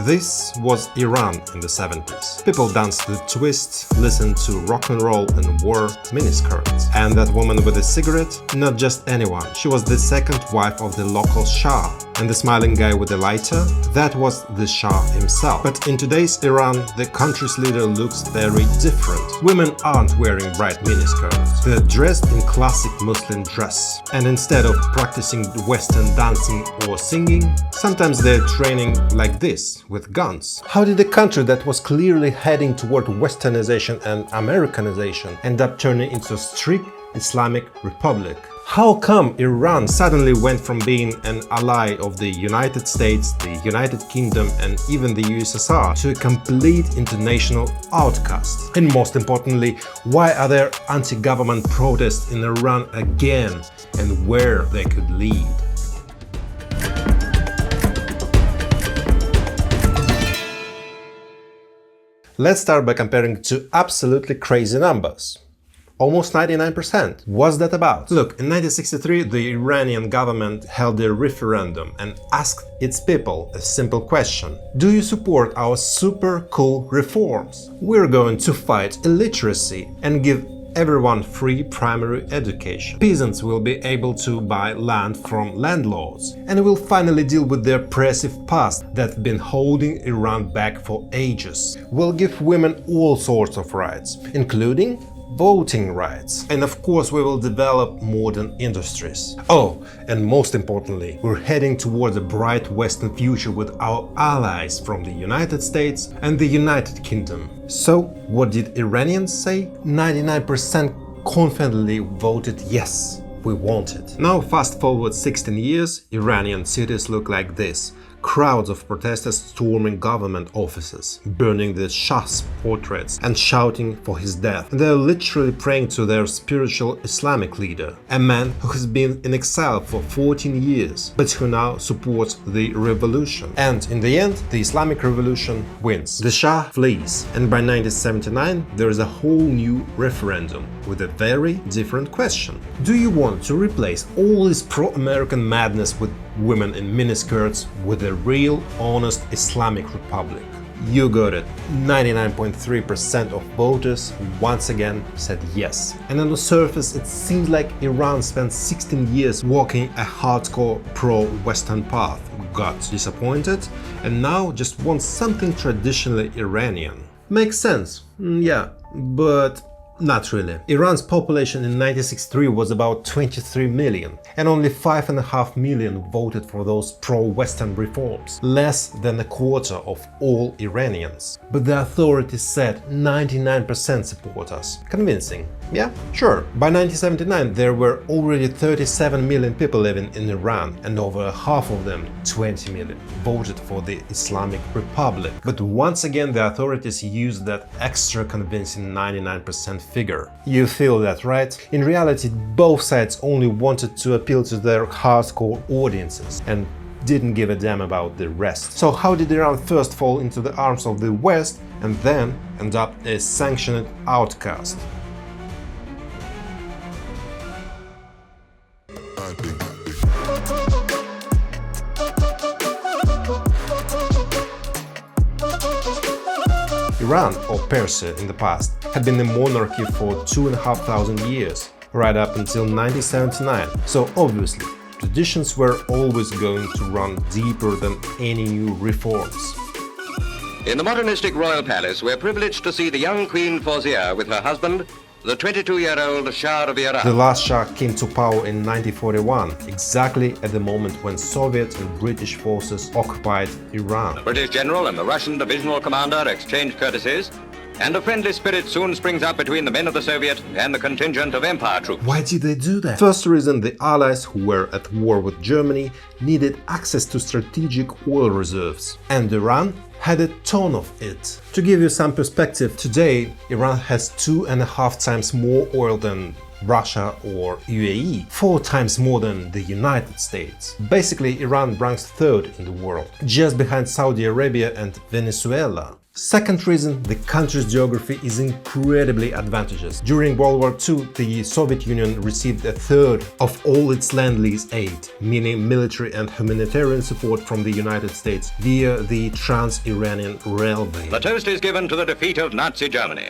This was Iran in the 70s. People danced to the twist, listened to rock and roll and wore miniskirts. And that woman with a cigarette? Not just anyone. She was the second wife of the local Shah. And the smiling guy with the lighter? That was the Shah himself. But in today's Iran, the country's leader looks very different. Women aren't wearing bright miniskirts. They're dressed in classic Muslim dress. And instead of practicing Western dancing or singing, sometimes they're training like this, with guns. How did a country that was clearly heading toward Westernization and Americanization end up turning into a strict Islamic republic? How come Iran suddenly went from being an ally of the United States, the United Kingdom and even the USSR to a complete international outcast? And most importantly, why are there anti-government protests in Iran again, and where they could lead? Let's start by comparing two absolutely crazy numbers. Almost 99%. What's that about? Look, in 1963 the Iranian government held a referendum and asked its people a simple question. Do you support our super cool reforms? We're going to fight illiteracy and give everyone free primary education. Peasants will be able to buy land from landlords. And we'll finally deal with the oppressive past that's been holding Iran back for ages. We'll give women all sorts of rights, including voting rights. And of course we will develop modern industries. Oh, and most importantly, we're heading towards a bright Western future with our allies from the United States and the United Kingdom. So, what did Iranians say? 99% confidently voted yes, we want it. Now fast forward 16 years, Iranian cities look like this. Crowds of protesters storming government offices, burning the Shah's portraits and shouting for his death. They're literally praying to their spiritual Islamic leader, a man who has been in exile for 14 years, but who now supports the revolution. And in the end, the Islamic revolution wins. The Shah flees, and by 1979 there is a whole new referendum with a very different question. Do you want to replace all this pro-American madness with women in miniskirts with a real, honest Islamic republic? You got it. 99.3% of voters once again said yes. And on the surface it seems like Iran spent 16 years walking a hardcore pro-Western path, got disappointed, and now just wants something traditionally Iranian. Makes sense, yeah, but not really. Iran's population in 1963 was about 23 million, and only 5.5 million voted for those pro-Western reforms, less than a quarter of all Iranians. But the authorities said 99% support us. Convincing, yeah? Sure. By 1979 there were already 37 million people living in Iran, and over half of them, 20 million, voted for the Islamic Republic. But once again the authorities used that extra convincing 99% figure. You feel that, right? In reality, both sides only wanted to appeal to their hardcore audiences and didn't give a damn about the rest. So how did Iran first fall into the arms of the West and then end up a sanctioned outcast? Iran, or Persia in the past, had been a monarchy for 2,500 years, right up until 1979, so obviously traditions were always going to run deeper than any new reforms. In the modernistic royal palace, we're privileged to see the young Queen Fawzia with her husband, the 22-year-old Shah of Iran. The last Shah came to power in 1941, exactly at the moment when Soviet and British forces occupied Iran. The British general and the Russian divisional commander exchange courtesies, and a friendly spirit soon springs up between the men of the Soviet and the contingent of Empire troops. Why did they do that? First reason, the Allies, who were at war with Germany, needed access to strategic oil reserves, and Iran had a ton of it. To give you some perspective, today Iran has 2.5 times more oil than Russia or UAE, 4 times more than the United States. Basically, Iran ranks third in the world, just behind Saudi Arabia and Venezuela. Second reason, the country's geography is incredibly advantageous. During World War II, the Soviet Union received a third of all its land-lease aid, meaning military and humanitarian support from the United States via the Trans-Iranian Railway. The toast is given to the defeat of Nazi Germany.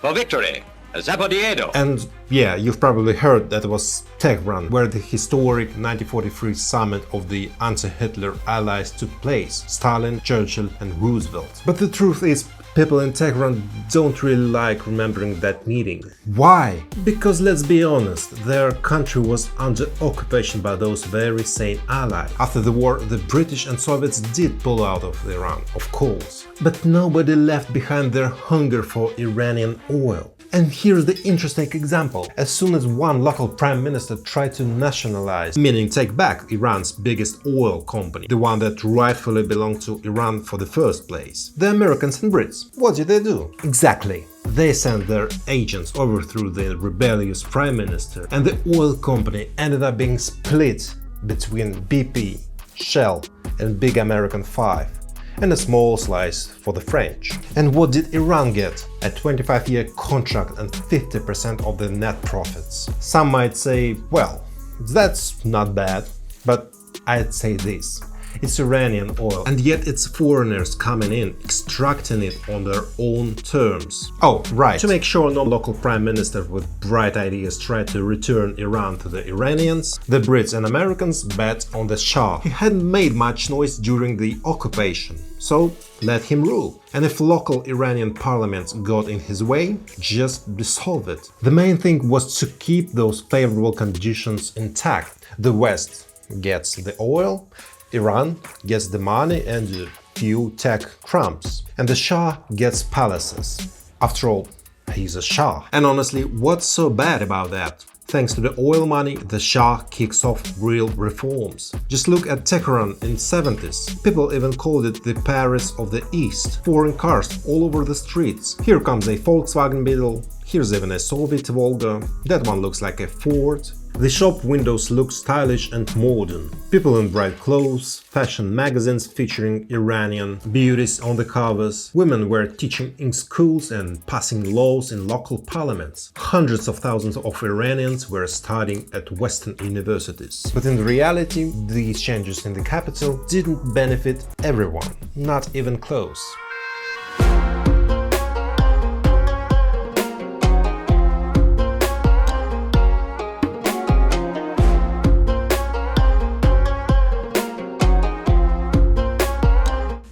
For victory, Zapatero. And yeah, you've probably heard that it was Tehran where the historic 1943 summit of the anti-Hitler allies took place, Stalin, Churchill and Roosevelt. But the truth is, people in Tehran don't really like remembering that meeting. Why? Because let's be honest, their country was under occupation by those very same allies. After the war, the British and Soviets did pull out of Iran, of course. But nobody left behind their hunger for Iranian oil. And here's the interesting example. As soon as one local prime minister tried to nationalize, meaning take back Iran's biggest oil company, the one that rightfully belonged to Iran for the first place, the Americans and Brits, what did they do? Exactly. They sent their agents, overthrew the rebellious prime minister, and the oil company ended up being split between BP, Shell and Big American 5. And a small slice for the French. And what did Iran get? A 25-year contract and 50% of the net profits. Some might say, well, that's not bad, but I'd say this. It's Iranian oil, and yet it's foreigners coming in, extracting it on their own terms. Oh, right, to make sure no local prime minister with bright ideas tried to return Iran to the Iranians, the Brits and Americans bet on the Shah. He hadn't made much noise during the occupation, so let him rule. And if local Iranian parliament got in his way, just dissolve it. The main thing was to keep those favorable conditions intact. The West gets the oil, Iran gets the money and a few tech crumbs, and the Shah gets palaces. After all, he's a Shah. And honestly, what's so bad about that? Thanks to the oil money, the Shah kicks off real reforms. Just look at Tehran in 70s. People even called it the Paris of the East. Foreign cars all over the streets. Here comes a Volkswagen Beetle, here's even a Soviet Volga, that one looks like a Ford. The shop windows look stylish and modern. People in bright clothes, fashion magazines featuring Iranian beauties on the covers, women were teaching in schools and passing laws in local parliaments. Hundreds of thousands of Iranians were studying at Western universities. But in reality, these changes in the capital didn't benefit everyone, not even close.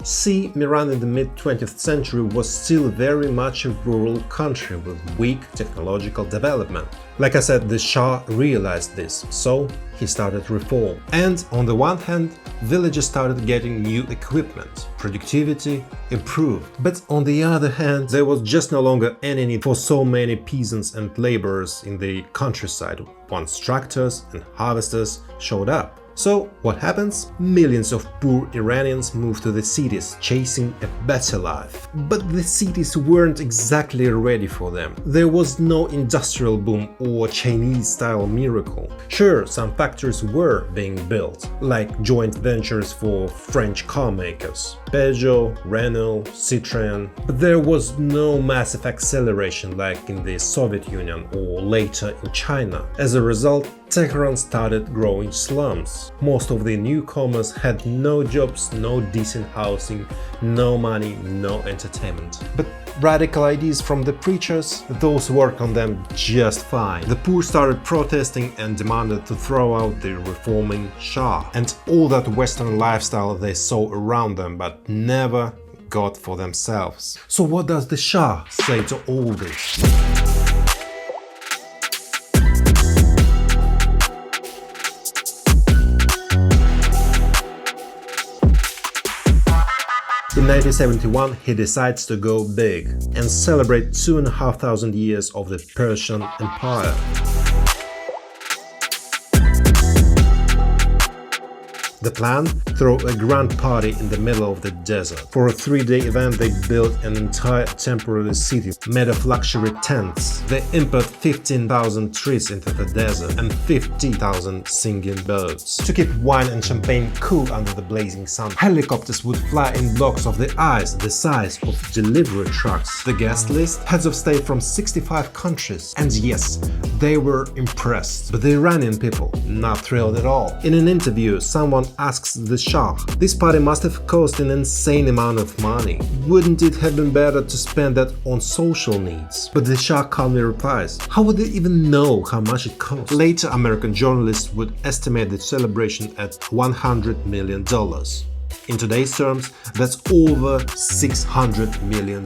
See, Iran in the mid-20th century was still very much a rural country with weak technological development. Like I said, the Shah realized this, so he started reform. And on the one hand, villages started getting new equipment, productivity improved. But on the other hand, there was just no longer any need for so many peasants and laborers in the countryside once tractors and harvesters showed up. So what happens? Millions of poor Iranians moved to the cities, chasing a better life. But the cities weren't exactly ready for them. There was no industrial boom or Chinese-style miracle. Sure, some factories were being built, like joint ventures for French car makers, Peugeot, Renault, Citroën, but there was no massive acceleration like in the Soviet Union or later in China. As a result, Tehran started growing slums. Most of the newcomers had no jobs, no decent housing, no money, no entertainment. But radical ideas from the preachers, those worked on them just fine. The poor started protesting and demanded to throw out the reforming Shah and all that Western lifestyle they saw around them but never got for themselves. So what does the Shah say to all this? In 1971, he decides to go big and celebrate 2,500 years of the Persian Empire. The plan? Throw a grand party in the middle of the desert. For a 3-day event, they built an entire temporary city made of luxury tents. They import 15,000 trees into the desert and 50,000 singing birds. To keep wine and champagne cool under the blazing sun, helicopters would fly in blocks of the ice the size of delivery trucks. The guest list? Heads of state from 65 countries. And yes, they were impressed. But the Iranian people, not thrilled at all. In an interview, someone asks the Shah, "This party must have cost an insane amount of money. Wouldn't it have been better to spend that on social needs?" But the Shah calmly replies, "How would they even know how much it cost?" Later, American journalists would estimate the celebration at $100 million. In today's terms, that's over $600 million.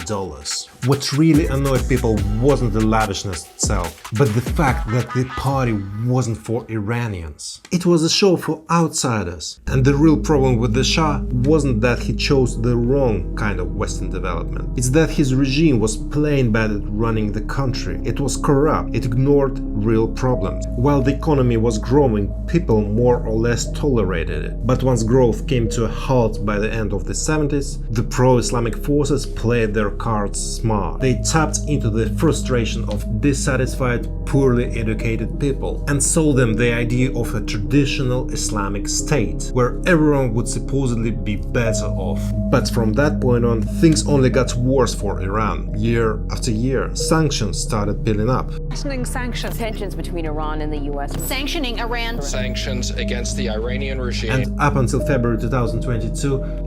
What really annoyed people wasn't the lavishness itself, but the fact that the party wasn't for Iranians. It was a show for outsiders. And the real problem with the Shah wasn't that he chose the wrong kind of Western development. It's that his regime was plain bad at running the country. It was corrupt. It ignored real problems. While the economy was growing, people more or less tolerated it. But once growth came to a halt by the end of the 70s, the pro-Islamic forces played their cards smart. They tapped into the frustration of dissatisfied, poorly educated people and sold them the idea of a traditional Islamic state, where everyone would supposedly be better off. But from that point on, things only got worse for Iran. Year after year, sanctions started piling up. Sanctions. Tensions between Iran and the US. Sanctioning Iran. Sanctions against the Iranian regime. And up until February 2022,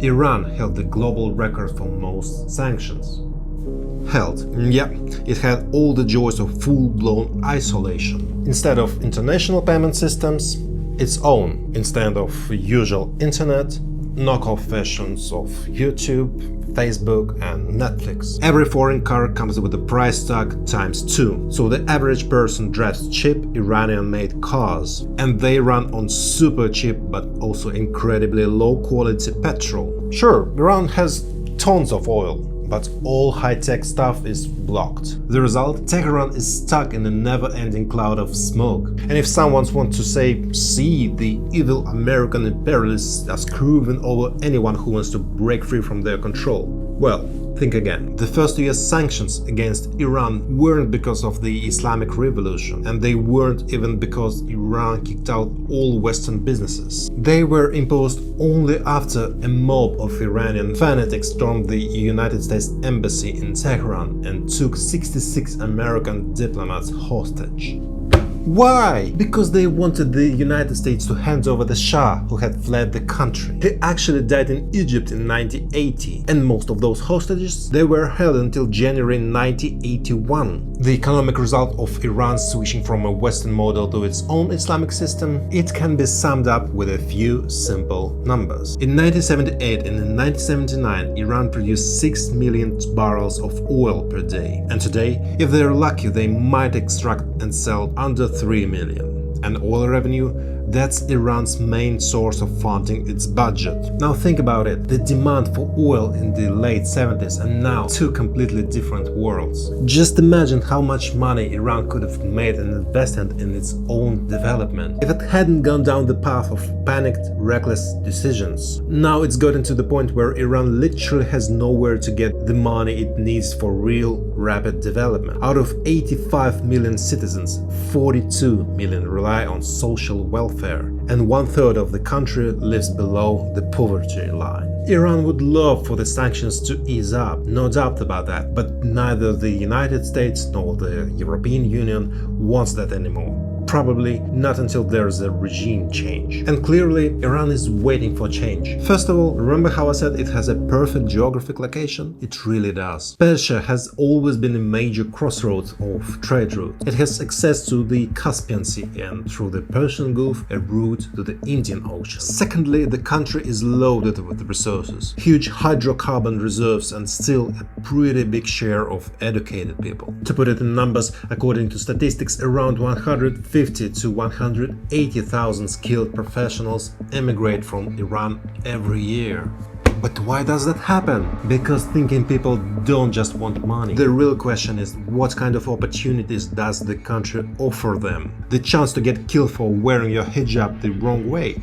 Iran held the global record for most sanctions. Held. Yeah, it had all the joys of full-blown isolation. Instead of international payment systems, its own. Instead of usual internet, knockoff versions of YouTube, Facebook and Netflix. Every foreign car comes with a price tag ×2, so the average person drives cheap Iranian-made cars, and they run on super cheap but also incredibly low-quality petrol. Sure, Iran has tons of oil, but all high-tech stuff is blocked. The result? Tehran is stuck in a never-ending cloud of smoke. And if someone wants to say, "See, the evil American imperialists are screwing over anyone who wants to break free from their control," well, think again. The first US sanctions against Iran weren't because of the Islamic Revolution, and they weren't even because Iran kicked out all Western businesses. They were imposed only after a mob of Iranian fanatics stormed the United States Embassy in Tehran and took 66 American diplomats hostage. Why? Because they wanted the United States to hand over the Shah, who had fled the country. He actually died in Egypt in 1980, and most of those hostages, they were held until January 1981. The economic result of Iran switching from a Western model to its own Islamic system, it can be summed up with a few simple numbers. In 1978 and in 1979, Iran produced 6 million barrels of oil per day, and today, if they're lucky, they might extract and sell under 3 million. And oil revenue, that's Iran's main source of funding its budget. Now think about it, the demand for oil in the late 70s and now two completely different worlds. Just imagine how much money Iran could have made and invested in its own development if it hadn't gone down the path of panicked, reckless decisions. Now it's gotten to the point where Iran literally has nowhere to get the money it needs for real, rapid development. Out of 85 million citizens, 42 million rely on social welfare, and 1/3 of the country lives below the poverty line. Iran would love for the sanctions to ease up, no doubt about that, but neither the United States nor the European Union wants that anymore. Probably not until there's a regime change. And clearly, Iran is waiting for change. First of all, remember how I said it has a perfect geographic location? It really does. Persia has always been a major crossroads of trade route. It has access to the Caspian Sea and through the Persian Gulf, a route to the Indian Ocean. Secondly, the country is loaded with resources, huge hydrocarbon reserves and still a pretty big share of educated people. To put it in numbers, according to statistics, around 150 to 180,000 skilled professionals emigrate from Iran every year. But why does that happen? Because thinking people don't just want money. The real question is, what kind of opportunities does the country offer them? The chance to get killed for wearing your hijab the wrong way?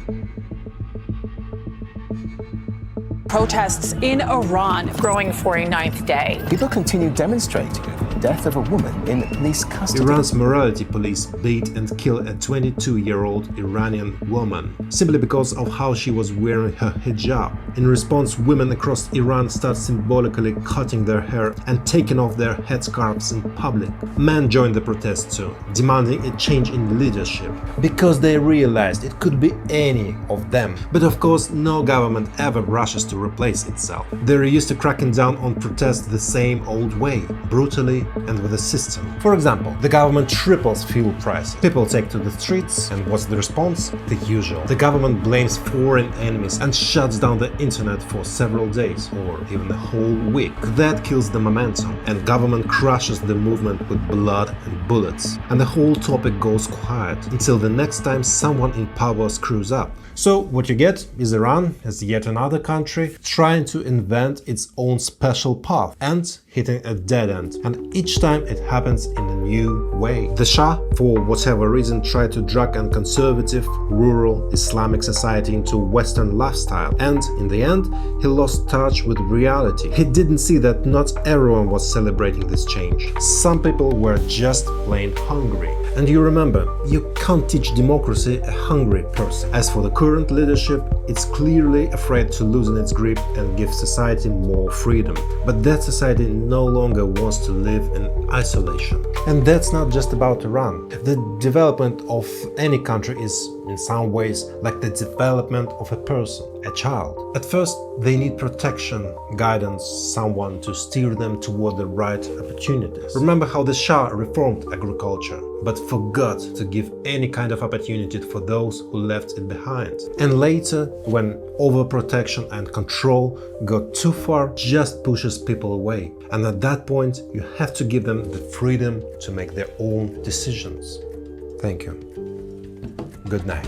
protests in Iran growing for a ninth day. People continue demonstrating the death of a woman in police custody. Iran's morality police beat and killed a 22-year-old Iranian woman simply because of how she was wearing her hijab. In response, women across Iran start symbolically cutting their hair and taking off their headscarves in public. Men joined the protest too, demanding a change in leadership because they realized it could be any of them. But of course, no government ever rushes to replace itself. They're used to cracking down on protests the same old way, brutally and with a system. For example, the government triples fuel prices. People take to the streets, and what's the response? The usual. The government blames foreign enemies and shuts down the internet for several days or even a whole week. That kills the momentum, and government crushes the movement with blood and bullets. And the whole topic goes quiet until the next time someone in power screws up. So what you get is Iran as yet another country trying to invent its own special path and hitting a dead end. And each time it happens in a new way. The Shah, for whatever reason, tried to drag a conservative, rural, Islamic society into Western lifestyle. And in the end, he lost touch with reality. He didn't see that not everyone was celebrating this change. Some people were just plain hungry. And you remember, you can't teach democracy a hungry person. As for the current leadership, it's clearly afraid to loosen its grip and give society more freedom. But that society no longer wants to live in isolation. And that's not just about Iran. The development of any country is, in some ways, like the development of a person, a child. At first, they need protection, guidance, someone to steer them toward the right opportunities. Remember how the Shah reformed agriculture, but forgot to give any kind of opportunity for those who left it behind. And later, when overprotection and control got too far, just pushes people away. And at that point, you have to give them the freedom to make their own decisions. Thank you. Good night.